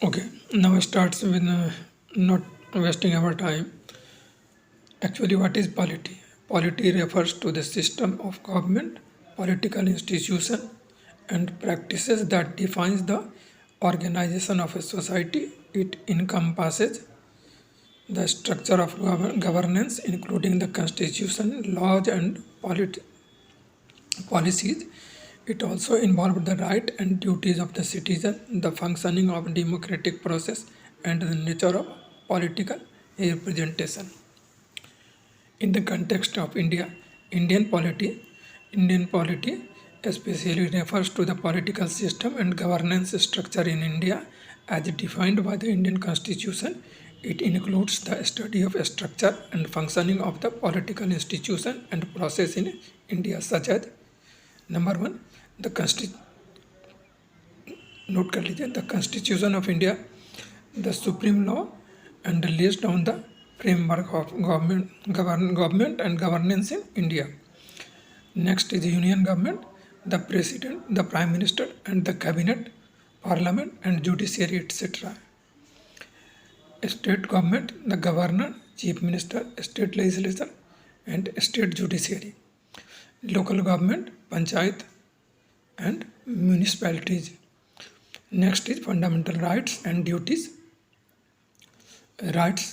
Okay, now it starts with not wasting our time. Actually, what is polity? Polity refers to the system of government, political institution, and practices that defines the organization of a society. It encompasses the structure of governance, including the constitution, laws, and policies. It also involved the right and duties of the citizen, the functioning of democratic process, and the nature of political representation. In the context of Indian polity especially refers to the political system and governance structure in India as defined by the Indian Constitution. It includes the study of structure and functioning of the political institution and process in India, such as number one, the note कर लीजिए the constitution of India the supreme law and list down the framework of government and governance in India. Next is union government the president the prime minister and the cabinet parliament and judiciary etcetera. State government the governor chief minister state legislature and state judiciary. Local government panchayat and municipalities. Next is fundamental rights and duties. Rights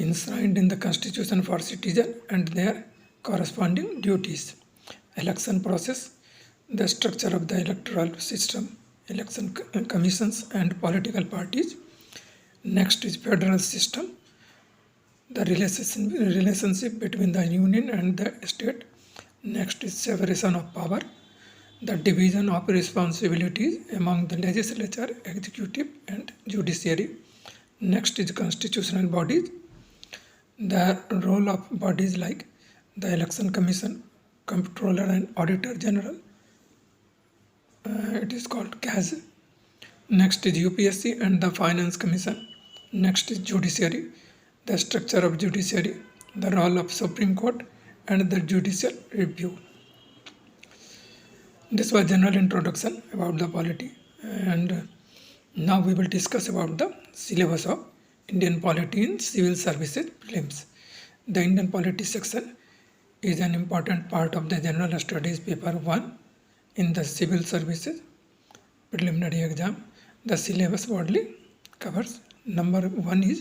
enshrined in the constitution for citizen and their corresponding duties. Election process, the structure of the electoral system, election commissions and political parties. Next is federal system, the relationship between the union and the state. Next is separation of power, the division of responsibilities among the legislature, executive and judiciary. Next is constitutional bodies, the role of bodies like the election commission, comptroller and auditor general. It is called CAS. Next is UPSC and the finance commission. Next is judiciary, the structure of judiciary, the role of Supreme Court and the judicial review. This was general introduction about the polity, and now we will discuss about the syllabus of Indian polity in civil services prelims. The Indian polity section is an important part of the general studies paper 1 in the civil services preliminary exam. The syllabus broadly covers number 1 is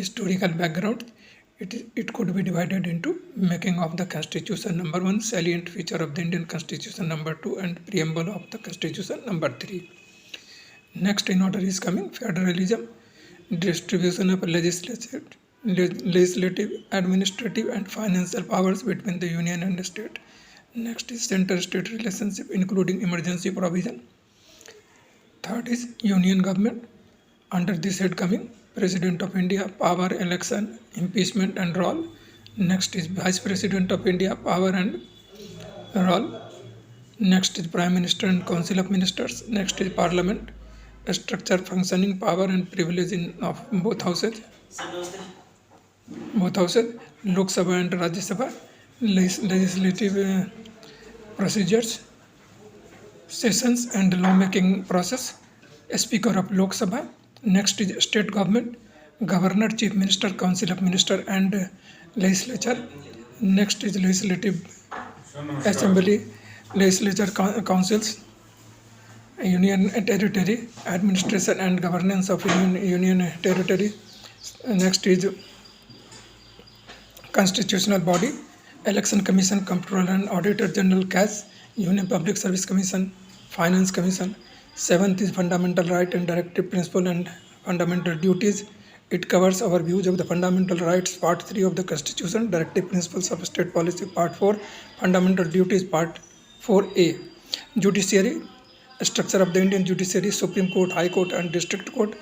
historical background. It could be divided into making of the constitution number 1, salient feature of the Indian constitution number 2, and preamble of the constitution number 3. Next in order is coming federalism, distribution of legislative, administrative and financial powers between the union and the state. Next is center-state relationship including emergency provision. Third is union government. Under this head coming President of India, power, election, impeachment and role. Next is Vice President of India, power and role. Next is Prime Minister and Council of Ministers. Next is Parliament, structure, functioning, power and privilege of both houses. Lok Sabha and Rajya Sabha, legislative procedures, sessions and lawmaking process. Speaker of Lok Sabha. Next is state government, governor, chief minister, council of minister and legislature. Next is legislative assembly, legislature councils, union territory, administration and governance of union territory. Next is constitutional body, election commission, comptroller and auditor general, CAS, union public service commission, finance commission. Seventh is fundamental right and directive principle and fundamental duties. It covers overviews of the fundamental rights, part 3 of the constitution, directive principles of state policy, part 4, fundamental duties, part 4a. Judiciary, structure of the Indian judiciary, Supreme Court, High Court and District Court,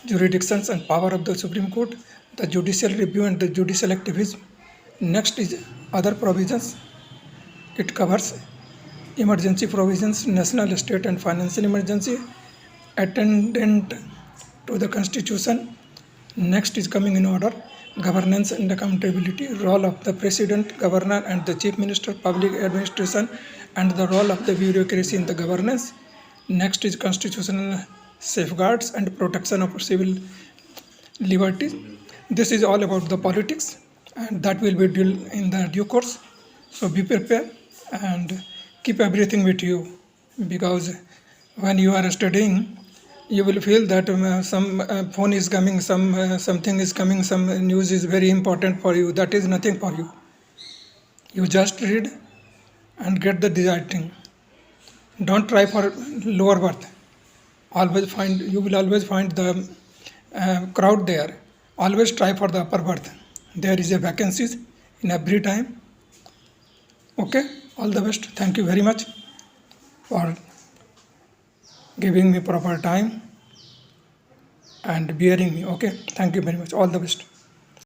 jurisdictions and power of the Supreme Court, the judicial review and the judicial activism. Next is other provisions. It covers emergency provisions, national, state and financial emergency, attendant to the constitution. Next is coming in order, governance and accountability, role of the president, governor and the chief minister, public administration and the role of the bureaucracy in the governance. Next is constitutional safeguards and protection of civil liberties. This is all about the politics, and that will be dealt in the due course. So be prepared and keep everything with you, because when you are studying, you will feel that some phone is coming, something is coming, some news is very important for you. That is nothing for you. You just read and get the desired thing. Don't try for lower birth. You will always find the crowd there. Always try for the upper berth. There is a vacancies in every time. Okay, all the best. Thank you very much for giving me proper time and bearing me. Okay, thank you very much. All the best.